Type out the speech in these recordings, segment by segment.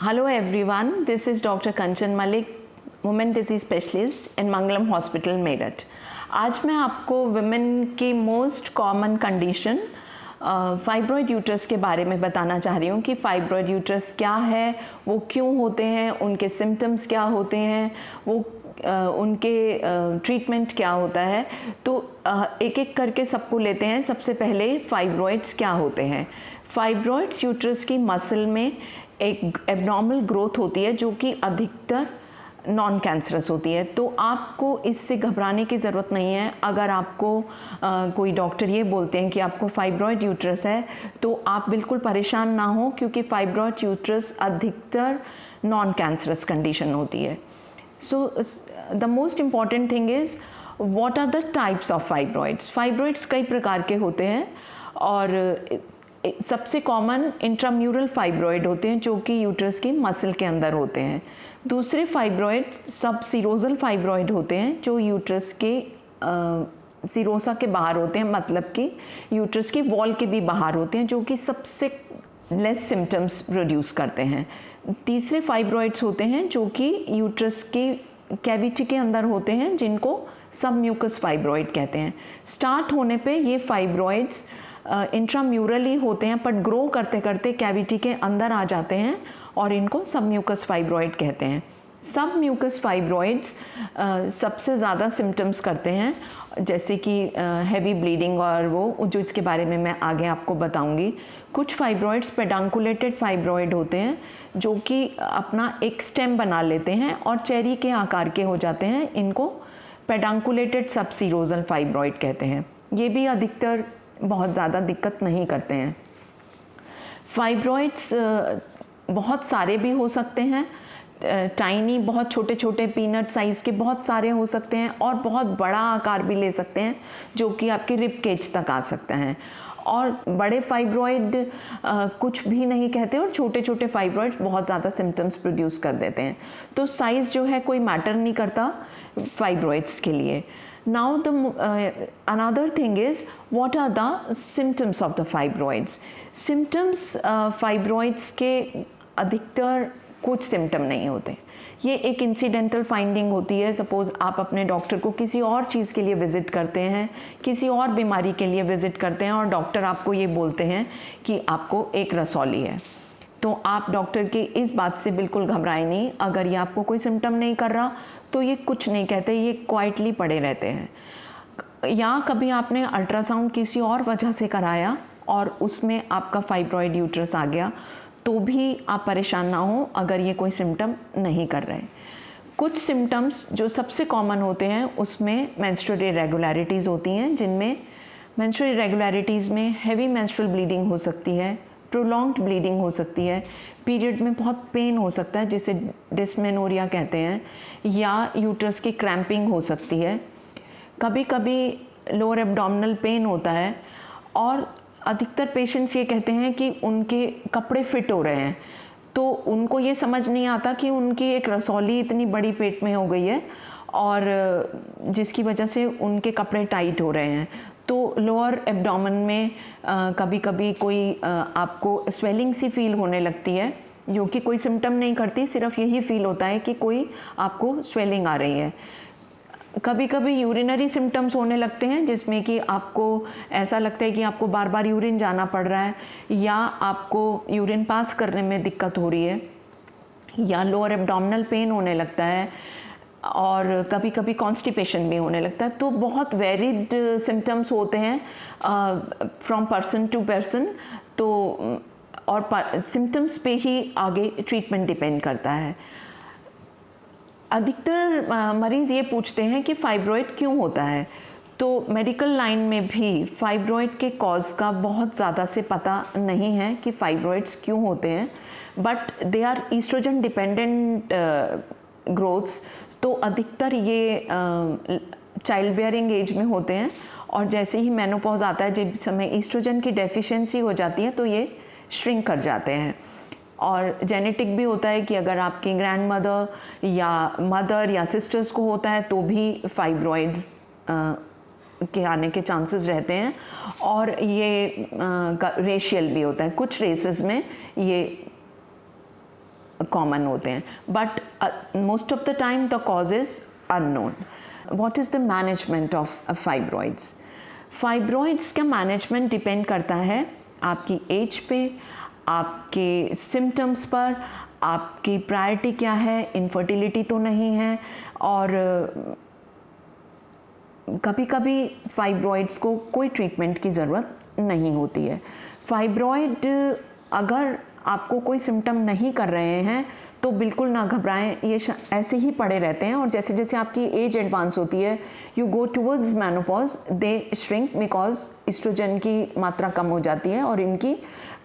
Hello everyone, this is Dr. Kanchan Malik, women disease specialist in Mangalam hospital Meerut. आज मैं आपको women की most common condition fibroid uterus के बारे में बताना चाह रही हूँ कि फाइब्रॉयड यूट्रस क्या है, वो क्यों होते हैं, उनके सिम्टम्स क्या होते हैं, वो उनके ट्रीटमेंट क्या होता है। तो एक एक करके सबको लेते हैं। सबसे पहले फाइब्रॉयड्स क्या होते हैं। फाइब्रॉयड्स यूट्रस की मसल में एक एबनॉर्मल ग्रोथ होती है जो कि अधिकतर नॉन कैंसरस होती है। तो आपको इससे घबराने की ज़रूरत नहीं है। अगर आपको कोई डॉक्टर ये बोलते हैं कि आपको फाइब्रॉयड यूट्रस है तो आप बिल्कुल परेशान ना हो, क्योंकि फाइब्रॉयड यूट्रस अधिकतर नॉन कैंसरस कंडीशन होती है। So the most important thing is what are the types of fibroids. Fibroids कई प्रकार के होते हैं और सबसे कॉमन इंट्राम्यूरल फाइब्रॉयड होते हैं जो कि यूट्रस की मसल के अंदर होते हैं। दूसरे फाइब्रॉयड सब सीरोजल फाइब्रॉयड होते हैं जो यूट्रस के सीरोसा के बाहर होते हैं, मतलब कि यूट्रस की वॉल के भी बाहर होते हैं, जो कि सबसे लेस सिम्टम्स प्रोड्यूस करते हैं। तीसरे फाइब्रॉयड्स होते हैं जो कि यूट्रस के कैविटी के अंदर होते हैं, जिनको सब म्यूकस फाइब्रॉयड कहते हैं। स्टार्ट होने पे ये फाइब्रॉयड्स इंट्राम्यूरली होते हैं, बट ग्रो करते करते कैविटी के अंदर आ जाते हैं और इनको सब म्यूकस फाइब्रॉयड कहते हैं। सब म्यूकस फाइब्रॉयड्स सबसे ज़्यादा सिम्टम्स करते हैं, जैसे कि हैवी ब्लीडिंग, और वो जो इसके बारे में मैं आगे आपको बताऊंगी। कुछ फाइब्रॉयड्स पेडांकुलेटेड फाइब्रॉयड होते हैं जो कि अपना एक स्टेम बना लेते हैं और चेरी के आकार के हो जाते हैं। इनको पेडांकुलेटेड सबसीरोजल फाइब्रॉयड कहते हैं। ये भी अधिकतर बहुत ज़्यादा दिक्कत नहीं करते हैं। फाइब्रॉयड्स बहुत सारे भी हो सकते हैं, टाइनी बहुत छोटे छोटे पीनट साइज़ के बहुत सारे हो सकते हैं, और बहुत बड़ा आकार भी ले सकते हैं जो कि आपके रिब केज तक आ सकते हैं। और बड़े फाइब्रॉयड कुछ भी नहीं कहते, और छोटे छोटे फाइब्रॉयड बहुत ज़्यादा सिम्टम्स प्रोड्यूस कर देते हैं। तो साइज़ जो है कोई मैटर नहीं करता फाइब्रॉयड्स के लिए। Now another thing is what are the symptoms of the fibroids. Symptoms fibroids के अधिकतर कुछ सिम्टम नहीं होते। ये एक इंसिडेंटल फाइंडिंग होती है। सपोज़ आप अपने डॉक्टर को किसी और चीज़ के लिए विज़िट करते हैं, किसी और बीमारी के लिए विज़िट करते हैं, और डॉक्टर आपको ये बोलते हैं कि आपको एक रसौली है, तो आप डॉक्टर की इस बात से बिल्कुल घबराएं नहीं। अगर ये आपको कोई सिम्टम नहीं कर रहा तो ये कुछ नहीं कहते, ये क्वाइटली पड़े रहते हैं। या कभी आपने अल्ट्रासाउंड किसी और वजह से कराया और उसमें आपका फाइब्रॉयड यूट्रस आ गया, तो भी आप परेशान ना हो अगर ये कोई सिम्टम नहीं कर रहे। कुछ सिम्टम्स जो सबसे कॉमन होते हैं उसमें मेंस्ट्रुअल इरेगुलरिटीज़ होती हैं, जिनमें मेंस्ट्रुअल इरेगुलरिटीज़ में हैवी मेंस्ट्रुअल ब्लीडिंग हो सकती है, प्रोलॉन्ग्ड ब्लीडिंग हो सकती है, पीरियड में बहुत पेन हो सकता है जिसे डिस्मेनोरिया कहते हैं, या यूट्रस की क्रैम्पिंग हो सकती है। कभी कभी लोअर एब्डोमिनल पेन होता है, और अधिकतर पेशेंट्स ये कहते हैं कि उनके कपड़े फिट हो रहे हैं, तो उनको ये समझ नहीं आता कि उनकी एक रसौली इतनी बड़ी पेट में हो गई है और जिसकी वजह से उनके कपड़े टाइट हो रहे हैं। तो लोअर एब्डोमेन में कभी कभी कोई आपको स्वेलिंग सी फील होने लगती है, जो कि कोई सिम्टम नहीं करती, सिर्फ यही फील होता है कि कोई आपको स्वेलिंग आ रही है। कभी कभी यूरिनरी सिम्टम्स होने लगते हैं, जिसमें कि आपको ऐसा लगता है कि आपको बार बार यूरिन जाना पड़ रहा है, या आपको यूरिन पास करने में दिक्कत हो रही है, या लोअर एब्डोमिनल पेन होने लगता है, और कभी कभी कॉन्स्टिपेशन भी होने लगता है। तो बहुत वेरिड सिम्टम्स होते हैं फ्रॉम पर्सन टू पर्सन। तो और सिम्टम्स पे ही आगे ट्रीटमेंट डिपेंड करता है। अधिकतर मरीज़ ये पूछते हैं कि फाइब्रॉयड क्यों होता है, तो मेडिकल लाइन में भी फाइब्रॉयड के कॉज का बहुत ज़्यादा से पता नहीं है कि फाइब्रॉयड्स क्यों होते हैं, but they are oestrogen dependent growths. तो अधिकतर ये चाइल्ड बेयरिंग एज में होते हैं, और जैसे ही मेनोपॉज आता है, जिस समय ईस्ट्रोजन की डेफिशिएंसी हो जाती है, तो ये श्रिंक कर जाते हैं। और जेनेटिक भी होता है कि अगर आपकी ग्रैंड मदर या मदर या सिस्टर्स को होता है तो भी फाइब्रॉयड्स के आने के चांसेस रहते हैं। और ये रेशियल भी होता है, कुछ रेसेस में ये कॉमन होते हैं, but most of the time the cause is unknown. What is the management of fibroids? Fibroids का मैनेजमेंट डिपेंड करता है आपकी एज पे, आपके सिम्टम्स पर, आपकी प्रायोरिटी क्या है, इनफर्टिलिटी तो नहीं है, और कभी कभी फाइब्रॉइड्स को कोई ट्रीटमेंट की ज़रूरत नहीं होती है। फाइब्रॉइड अगर आपको कोई सिम्टम नहीं कर रहे हैं तो बिल्कुल ना घबराएं, ये ऐसे ही पड़े रहते हैं, और जैसे जैसे आपकी एज एडवांस होती है, you go towards menopause, they shrink because oestrogen की मात्रा कम हो जाती है और इनकी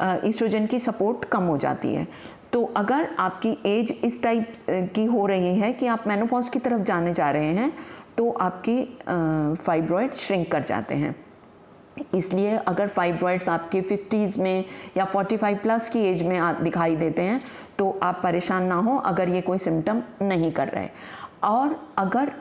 ईस्ट्रोजन की सपोर्ट कम हो जाती है। तो अगर आपकी एज इस टाइप की हो रही है कि आप मेनोपॉज की तरफ जाने जा रहे हैं, तो आपकी फाइब्रॉइड श्रिंक कर जाते हैं। इसलिए अगर फाइब्रॉइड्स आपके 50s में या 45 प्लस की एज में दिखाई देते हैं तो आप परेशान ना हो अगर ये कोई सिम्टम नहीं कर रहे। और अगर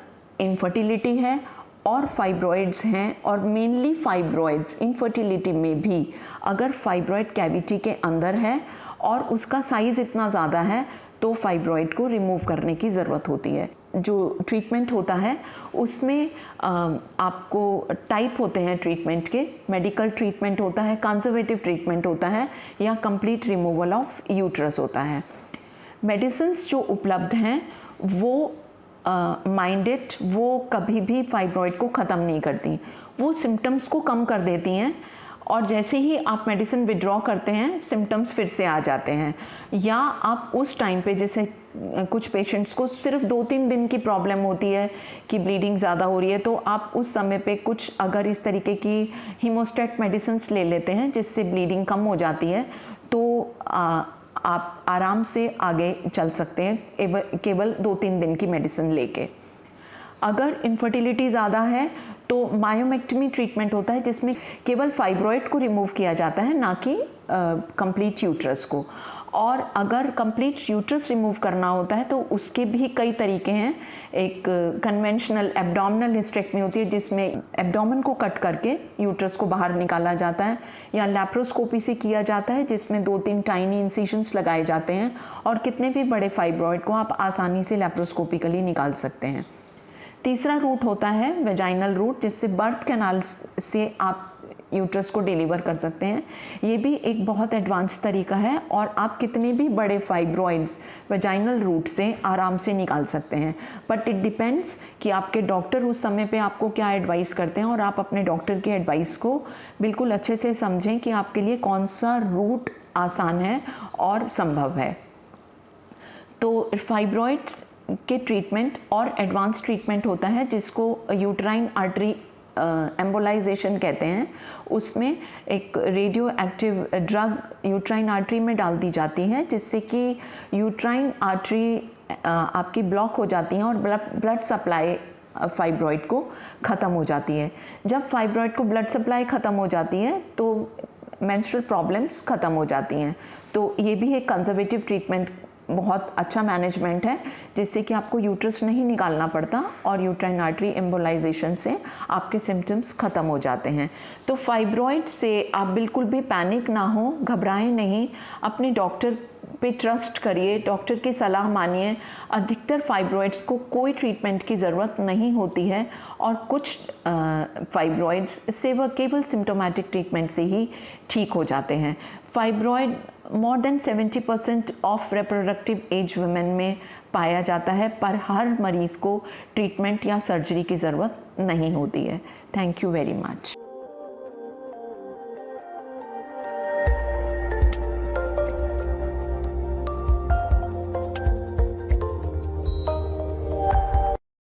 इनफर्टिलिटी है और फाइब्रॉइड्स हैं, और मेनली फाइब्रॉइड इनफर्टिलिटी में भी अगर फाइब्रॉइड कैविटी के अंदर है और उसका साइज़ इतना ज़्यादा है, तो फाइब्रॉइड को रिमूव करने की ज़रूरत होती है। जो ट्रीटमेंट होता है उसमें आपको टाइप होते हैं ट्रीटमेंट के, मेडिकल ट्रीटमेंट होता है, कंजर्वेटिव ट्रीटमेंट होता है, या कंप्लीट रिमूवल ऑफ यूट्रस होता है। मेडिसिन्स जो उपलब्ध हैं वो माइंडेड, वो कभी भी फाइब्रॉइड को ख़त्म नहीं करती, वो सिम्टम्स को कम कर देती हैं, और जैसे ही आप मेडिसिन विड्रॉ करते हैं सिम्टम्स फिर से आ जाते हैं। या आप उस टाइम पे, जैसे कुछ पेशेंट्स को सिर्फ 2-3 दिन की प्रॉब्लम होती है कि ब्लीडिंग ज़्यादा हो रही है, तो आप उस समय पे कुछ अगर इस तरीके की हीमोस्टेट मेडिसिन्स ले लेते हैं जिससे ब्लीडिंग कम हो जाती है, तो आप आराम से आगे चल सकते हैं केवल 2-3 दिन की मेडिसिन लेके। अगर इनफर्टिलिटी ज़्यादा है तो मायोमेक्टमी ट्रीटमेंट होता है जिसमें केवल फाइब्रॉइड को रिमूव किया जाता है, ना कि कंप्लीट यूट्रस को। और अगर कंप्लीट यूट्रस रिमूव करना होता है तो उसके भी कई तरीके हैं। एक कन्वेंशनल एब्डोमिनल हिस्टेक्टमी होती है जिसमें एब्डोमेन को कट करके यूट्रस को बाहर निकाला जाता है, या लैप्रोस्कोपी से किया जाता है जिसमें 2-3 टाइनी इंसिशंस लगाए जाते हैं और कितने भी बड़े फाइब्रॉइड को आप आसानी से लैप्रोस्कोपिकली निकाल सकते हैं। तीसरा रूट होता है वेजाइनल रूट, जिससे बर्थ कैनाल से आप यूट्रस को डिलीवर कर सकते हैं। ये भी एक बहुत एडवांस तरीका है और आप कितने भी बड़े फाइब्रॉइड्स वेजाइनल रूट से आराम से निकाल सकते हैं। बट इट डिपेंड्स कि आपके डॉक्टर उस समय पे आपको क्या एडवाइस करते हैं, और आप अपने डॉक्टर के एडवाइस को बिल्कुल अच्छे से समझें कि आपके लिए कौन सा रूट आसान है और संभव है। तो फाइब्रॉइड्स के ट्रीटमेंट और एडवांस ट्रीटमेंट होता है जिसको यूट्राइन आर्टरी एम्बोलाइजेशन कहते हैं। उसमें एक radio active drug uterine artery में डाल दी जाती है जिससे कि यूट्राइन आर्टरी आपकी ब्लॉक हो जाती है और ब्लड सप्लाई फाइब्रॉइड को ख़त्म हो जाती है। जब फाइब्रॉइड को ब्लड सप्लाई ख़त्म हो जाती है तो मेंस्ट्रुअल प्रॉब्लम्स ख़त्म हो जाती हैं। तो ये भी एक कंजर्वेटिव ट्रीटमेंट, बहुत अच्छा मैनेजमेंट है जिससे कि आपको यूट्रस नहीं निकालना पड़ता और यूट्राइन आर्टरी एम्बोलाइजेशन से आपके सिम्टम्स ख़त्म हो जाते हैं। तो फाइब्रॉइड से आप बिल्कुल भी पैनिक ना हो, घबराएं नहीं, अपने डॉक्टर पे ट्रस्ट करिए, डॉक्टर की सलाह मानिए। अधिकतर फाइब्रॉइड्स को कोई ट्रीटमेंट की ज़रूरत नहीं होती है और कुछ फाइब्रॉइड्स से वह केवल सिम्टोमेटिक ट्रीटमेंट से ही ठीक हो जाते हैं। Fibroid more than 70% of reproductive age women में पाया जाता है, पर हर मरीज़ को ट्रीटमेंट या सर्जरी की ज़रूरत नहीं होती है। Thank you very much.